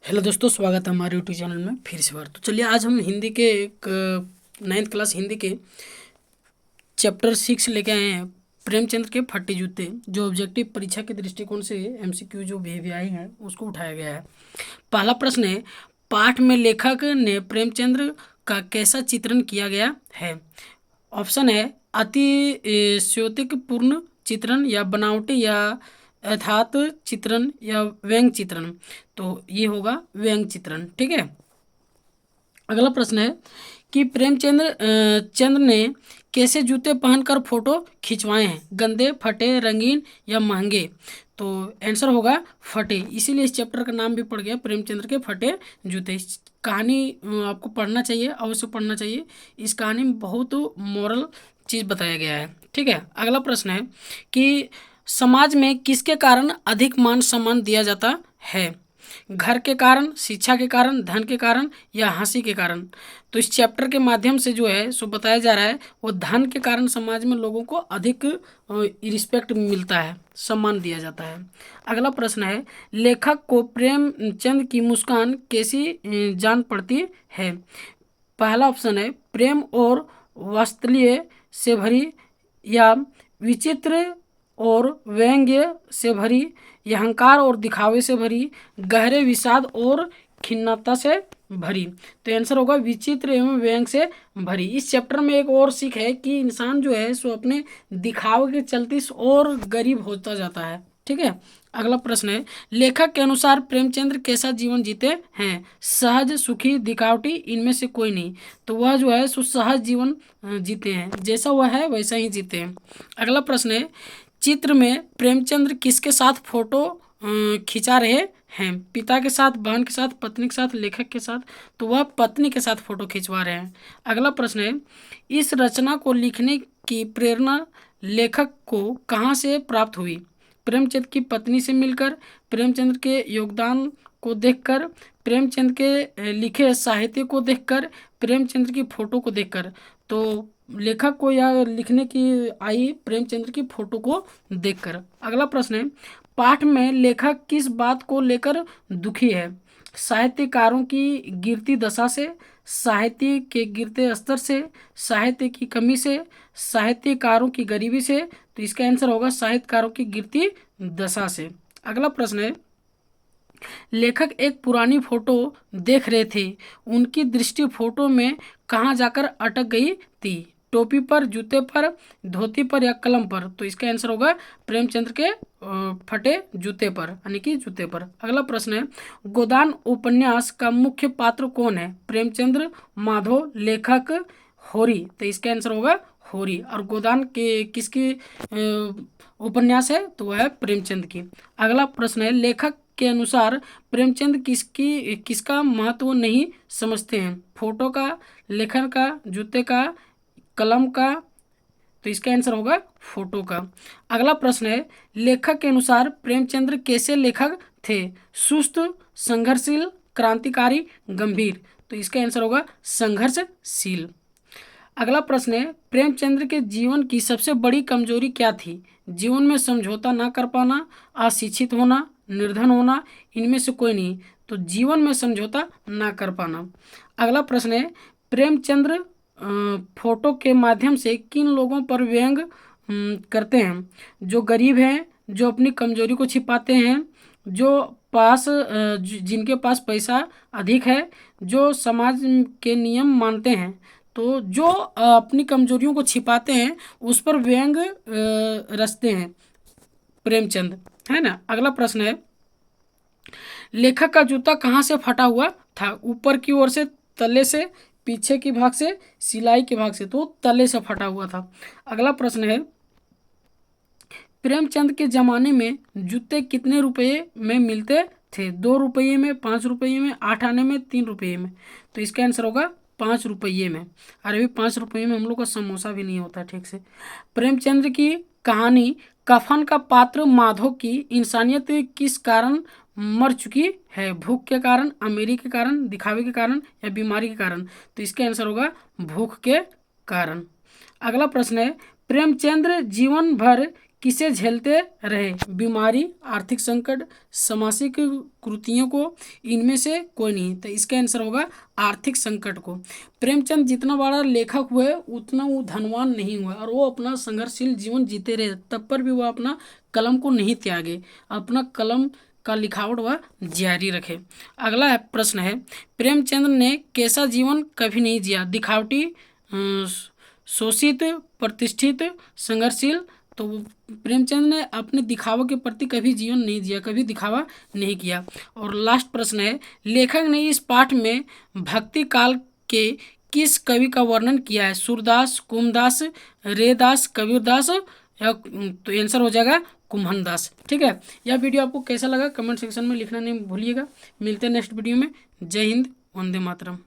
Hello दोस्तों, स्वागत है हमारे यूट्यूब चैनल में फिर से बार। तो चलिए आज हम हिंदी के एक 9th क्लास हिंदी के चैप्टर 6 लेके आए हैं, प्रेमचंद्र के फटे जूते, जो ऑब्जेक्टिव परीक्षा के दृष्टिकोण से एमसीक्यू जो वीवीआई है उसको उठाया गया है। पहला प्रश्न है, पाठ में लेखक ने प्रेमचंद्र का कैसा चित्रण किया गया है। ऑप्शन है अति स्योतिकपूर्ण चित्रण, या बनावटी, या यथार्थ चित्रण, या व्यंग चित्रण। तो ये होगा व्यंग चित्रण। ठीक है। अगला प्रश्न है कि चंद्र ने कैसे जूते पहनकर फोटो खिंचवाए हैं, गंदे, फटे, रंगीन, या महंगे। तो आंसर होगा फटे, इसीलिए इस चैप्टर का नाम भी पड़ गया प्रेमचंद्र के फटे जूते। इस कहानी आपको पढ़ना चाहिए, अवश्य पढ़ना चाहिए। इस कहानी में बहुत मोरल चीज़ बताया गया है। ठीक है। अगला प्रश्न है कि समाज में किसके कारण अधिक मान सम्मान दिया जाता है, घर के कारण, शिक्षा के कारण, धन के कारण, या हंसी के कारण। तो इस चैप्टर के माध्यम से जो है सो बताया जा रहा है वो धन के कारण समाज में लोगों को अधिक रिस्पेक्ट मिलता है, सम्मान दिया जाता है। अगला प्रश्न है, लेखक को प्रेमचंद की मुस्कान कैसी जान पड़ती है। पहला ऑप्शन है प्रेम और वात्सल्य से भरी, या विचित्र और व्यंग्य से भरी, या अहंकार और दिखावे से भरी, गहरे विषाद और खिन्नता से भरी। तो आंसर होगा विचित्र एवं व्यंग से भरी। इस चैप्टर में एक और सीख है कि इंसान जो है सो अपने दिखावे के चलते और गरीब होता जाता है। ठीक है। अगला प्रश्न है, लेखक के अनुसार प्रेमचंद्र कैसा जीवन जीते हैं, सहज, सुखी, दिखावटी, इनमें से कोई नहीं। तो वह जो है सो सहज जीवन जीते हैं, जैसा वह है वैसा ही जीते हैं। अगला प्रश्न है, चित्र में प्रेमचंद्र किसके साथ फोटो खिंचा रहे हैं, पिता के साथ, बहन के साथ, पत्नी के साथ, लेखक के साथ। तो वह पत्नी के साथ फोटो खिंचवा रहे हैं। अगला प्रश्न है, इस रचना को लिखने की प्रेरणा लेखक को कहाँ से प्राप्त हुई। प्रेमचंद की पत्नी से मिलकर, प्रेमचंद्र के योगदान को देखकर, प्रेमचंद के लिखे साहित्य को देखकर, प्रेमचंद्र की फोटो को देखकर। तो लेखक को यह लिखने की आई प्रेमचंद्र की फोटो को देखकर। अगला प्रश्न है, पाठ में लेखक किस बात को लेकर दुखी है। साहित्यकारों की गिरती दशा से, साहित्य के गिरते स्तर से, साहित्य की कमी से, साहित्यकारों की गरीबी से। तो इसका आंसर होगा साहित्यकारों की गिरती दशा से। अगला प्रश्न है, लेखक एक पुरानी फोटो देख रहे थे, उनकी दृष्टि फोटो में कहाँ जाकर अटक गई थी। टोपी पर, जूते पर, धोती पर, या कलम पर। तो इसका आंसर होगा प्रेमचंद्र के फटे जूते पर, यानी कि जूते पर। अगला प्रश्न है, गोदान उपन्यास का मुख्य पात्र कौन है। प्रेमचंद्र, माधव, लेखक, होरी। तो इसका आंसर होगा होरी। और गोदान के किसकी उपन्यास है, तो वह है प्रेमचंद की। अगला प्रश्न है, लेखक के अनुसार प्रेमचंद किसका महत्व नहीं समझते हैं। फोटो का, लेखन का, जूते का, कलम का। तो इसका आंसर होगा फोटो का। अगला प्रश्न है, लेखक के अनुसार प्रेमचंद्र कैसे लेखक थे। सुस्त, संघर्षशील, क्रांतिकारी, गंभीर। तो इसका आंसर होगा संघर्षशील। अगला प्रश्न है, प्रेमचंद्र के जीवन की सबसे बड़ी कमजोरी क्या थी। जीवन में समझौता ना कर पाना, अशिक्षित होना, निर्धन होना, इनमें से कोई नहीं। तो जीवन में समझौता ना कर पाना। अगला प्रश्न है, प्रेमचंद्र फोटो के माध्यम से किन लोगों पर व्यंग करते हैं। जो गरीब हैं, जो अपनी कमजोरी को छिपाते हैं, जो जिनके पास पैसा अधिक है, जो समाज के नियम मानते हैं। तो जो अपनी कमजोरियों को छिपाते हैं उस पर व्यंग रचते हैं प्रेमचंद, है ना। अगला प्रश्न है, लेखक का जूता कहाँ से फटा हुआ था। ऊपर की ओर से, तले से, पीछे की भाग से, सिलाई के भाग से। तो तले से फटा हुआ था। अगला प्रश्न है, प्रेमचंद के जमाने में जूते कितने रुपये में मिलते थे। 2 रुपये में, 5 रुपये में, 8 आने में, 3 रुपये में। तो इसका आंसर होगा 5 रुपये में। अरे भी 5 रुपये में हम लोग का समोसा भी नहीं होता ठीक से। प्रेमचंद्र की कहानी कफन का पात्र माधव की इंसानियत किस कारण मर चुकी है। भूख के कारण, अमीरी के कारण, दिखावे के कारण, या बीमारी के कारण। तो इसका आंसर होगा भूख के कारण। अगला प्रश्न है, प्रेमचंद्र जीवन भर किसे झेलते रहे? बीमारी, आर्थिक संकट, सामाजिक कृतियों को, इनमें से कोई नहीं। तो इसका आंसर होगा आर्थिक संकट को। प्रेमचंद जितना बड़ा लेखक हुए उतना वो धनवान नहीं हुआ और वो अपना संघर्षशील जीवन जीते रहे, तब पर भी वह अपना कलम को नहीं त्यागे, अपना कलम का लिखावट वह जारी रखे। अगला प्रश्न है, प्रेमचंद ने कैसा जीवन कभी नहीं जिया? दिखावटी, शोषित, प्रतिष्ठित, संघर्षशील। तो प्रेमचंद ने अपने दिखावा के प्रति कभी जीवन नहीं जिया, कभी दिखावा नहीं किया। और लास्ट प्रश्न है, लेखक ने इस पाठ में भक्ति काल के किस कवि का वर्णन किया है? सूरदास, कुमदास, रेदास, कबीरदास, या तो आंसर हो जाएगा कुम्हन दास। ठीक है, यह वीडियो आपको कैसा लगा कमेंट सेक्शन में लिखना नहीं भूलिएगा। मिलते हैं नेक्स्ट वीडियो में। जय हिंद, वंदे मातरम।